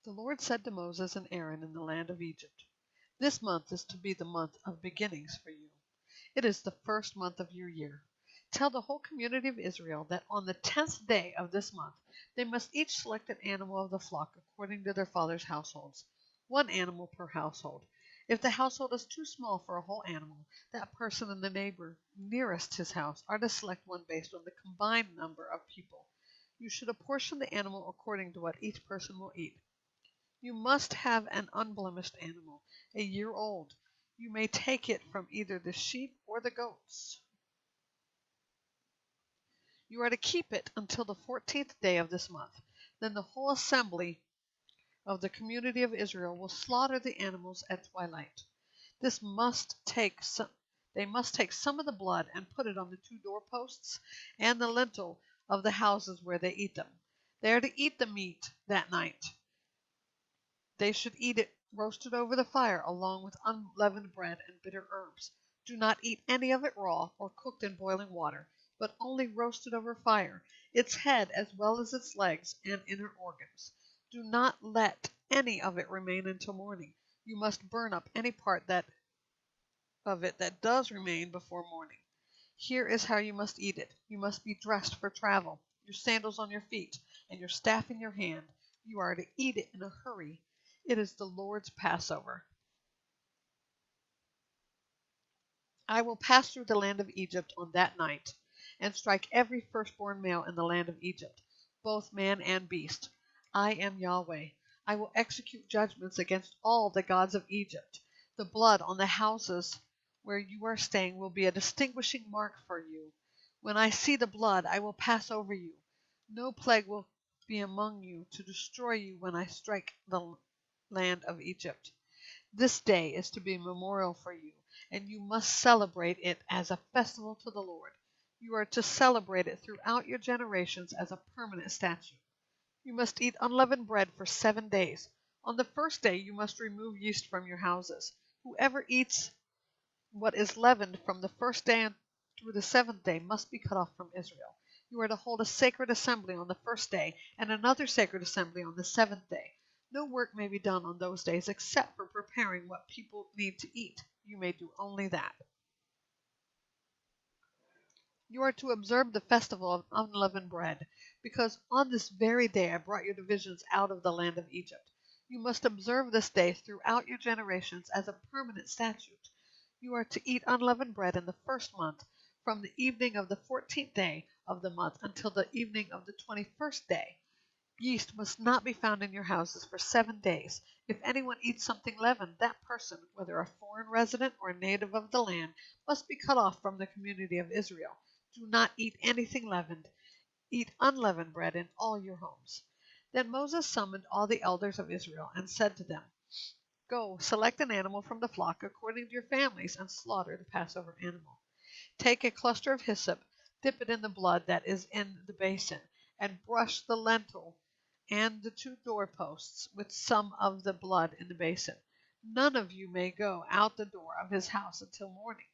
The Lord said to Moses and Aaron in the land of Egypt, "This month is to be the month of beginnings for you. It is the first month of your year. Tell the whole community of Israel that on the 10th day of this month they must each select an animal of the flock according to their father's households, one animal per household. If the household is too small for a whole animal, that person and the neighbor nearest his house are to select one based on the combined number of people. You should apportion the animal according to what each person will eat. You must have an unblemished animal, a year old. You may take it from either the sheep or the goats. You are to keep it until the 14th day of this month. Then the whole assembly of the community of Israel will slaughter the animals at twilight. This must take some, they must take some of the blood and put it on the two doorposts and the lintel of the houses where they eat them. They are to eat the meat that night. They should eat it roasted over the fire along with unleavened bread and bitter herbs. Do not eat any of it raw or cooked in boiling water, but only roasted over fire, its head as well as its legs and inner organs. Do not let any of it remain until morning. You must burn up any part of it that does remain before morning. Here is how you must eat it. You must be dressed for travel, your sandals on your feet, and your staff in your hand. You are to eat it in a hurry. It is the Lord's Passover. I will pass through the land of Egypt on that night, and strike every firstborn male in the land of Egypt, both man and beast. I am Yahweh. I will execute judgments against all the gods of Egypt. The blood on the houses where you are staying will be a distinguishing mark for you. When I see the blood, I will pass over you. No plague will be among you to destroy you when I strike the land of Egypt. This day is to be a memorial for you, and you must celebrate it as a festival to the Lord. You are to celebrate it throughout your generations as a permanent statute. You must eat unleavened bread for 7 days. On the first day you must remove yeast from your houses. Whoever eats what is leavened from the first day through the 7th day must be cut off from Israel. You are to hold a sacred assembly on the first day and another sacred assembly on the 7th day. No work may be done on those days except for preparing what people need to eat. You may do only that. You are to observe the festival of unleavened bread, because on this very day I brought your divisions out of the land of Egypt. You must observe this day throughout your generations as a permanent statute. You are to eat unleavened bread in the first month, from the evening of the 14th day of the month until the evening of the 21st day. Yeast must not be found in your houses for 7 days. If anyone eats something leavened, that person, whether a foreign resident or a native of the land, must be cut off from the community of Israel. Do not eat anything leavened. Eat unleavened bread in all your homes. Then Moses summoned all the elders of Israel and said to them, Go, select an animal from the flock according to your families and slaughter the Passover animal. Take a cluster of hyssop, dip it in the blood that is in the basin, and brush the lintel and the two doorposts with some of the blood in the basin. None of you may go out the door of his house until morning.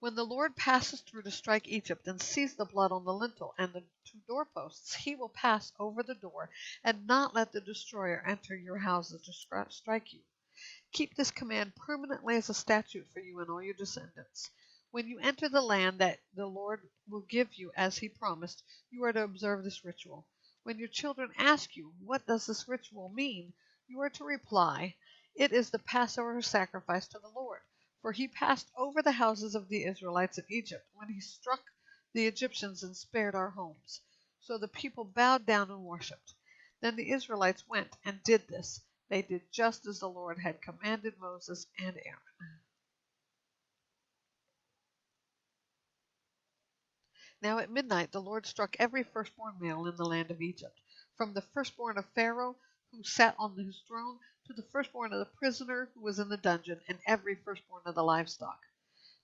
When the Lord passes through to strike Egypt and sees the blood on the lintel and the two doorposts, he will pass over the door and not let the destroyer enter your houses to strike you. Keep this command permanently as a statute for you and all your descendants. When you enter the land that the Lord will give you as he promised, you are to observe this ritual. When your children ask you, what does this ritual mean? You are to reply, it is the Passover sacrifice to the Lord. For he passed over the houses of the Israelites in Egypt when he struck the Egyptians and spared our homes. So the people bowed down and worshipped. Then the Israelites went and did this. They did just as the Lord had commanded Moses and Aaron. Now at midnight the Lord struck every firstborn male in the land of Egypt, from the firstborn of Pharaoh who sat on his throne to the firstborn of the prisoner who was in the dungeon, and every firstborn of the livestock.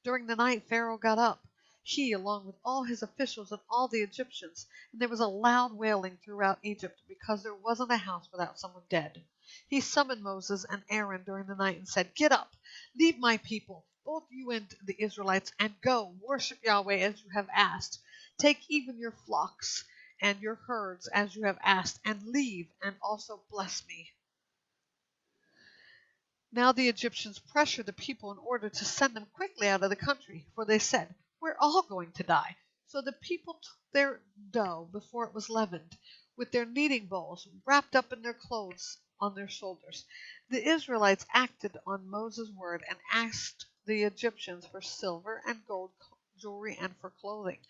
During the night Pharaoh got up, he along with all his officials and all the Egyptians, and there was a loud wailing throughout Egypt because there wasn't a house without someone dead. He summoned Moses and Aaron during the night and said, Get up, leave my people, both you and the Israelites, and go worship Yahweh as you have asked. Take even your flocks and your herds as you have asked, and leave and also bless me." Now the Egyptians pressured the people in order to send them quickly out of the country, for they said, "We're all going to die." So the people took their dough before it was leavened, with their kneading bowls wrapped up in their clothes on their shoulders. The Israelites acted on Moses' word and asked the Egyptians for silver and gold jewelry and for clothing.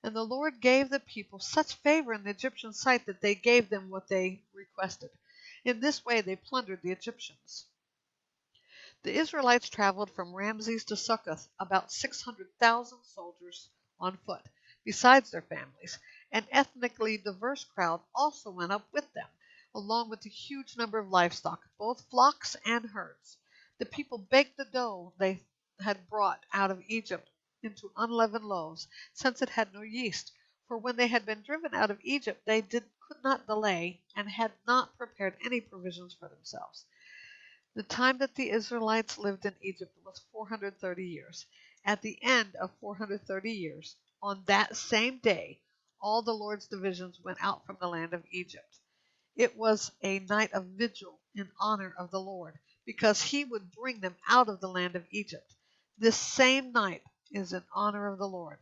And the Lord gave the people such favor in the Egyptian sight that they gave them what they requested. In this way they plundered the Egyptians. The Israelites traveled from Ramses to Succoth, about 600,000 soldiers on foot, besides their families. An ethnically diverse crowd also went up with them, along with a huge number of livestock, both flocks and herds. The people baked the dough they had brought out of Egypt into unleavened loaves, since it had no yeast. For when they had been driven out of Egypt, they could not delay, and had not prepared any provisions for themselves. The time that the Israelites lived in Egypt was 430 years. At the end of 430 years, on that same day, all the Lord's divisions went out from the land of Egypt. It was a night of vigil in honor of the Lord, because he would bring them out of the land of Egypt. This same night is in honor of the Lord,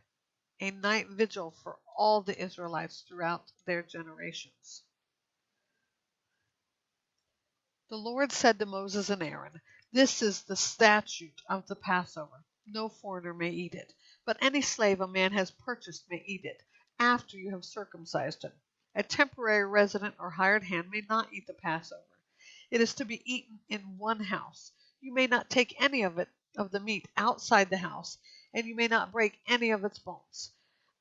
a night vigil for all the Israelites throughout their generations. The Lord said to Moses and Aaron, "This is the statute of the Passover. No foreigner may eat it, but any slave a man has purchased may eat it, after you have circumcised him. A temporary resident or hired hand may not eat the Passover. It is to be eaten in one house. You may not take any of the meat outside the house, and you may not break any of its bones.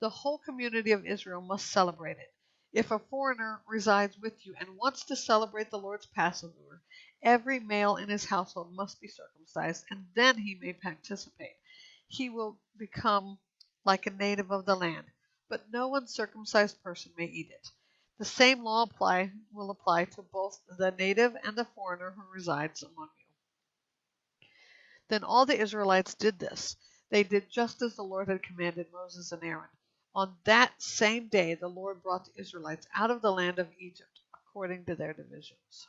The whole community of Israel must celebrate it. If a foreigner resides with you and wants to celebrate the Lord's Passover, every male in his household must be circumcised, and then he may participate. He will become like a native of the land, but no uncircumcised person may eat it. The same law will apply to both the native and the foreigner who resides among you." Then all the Israelites did this. They did just as the Lord had commanded Moses and Aaron. On that same day the Lord brought the Israelites out of the land of Egypt according to their divisions.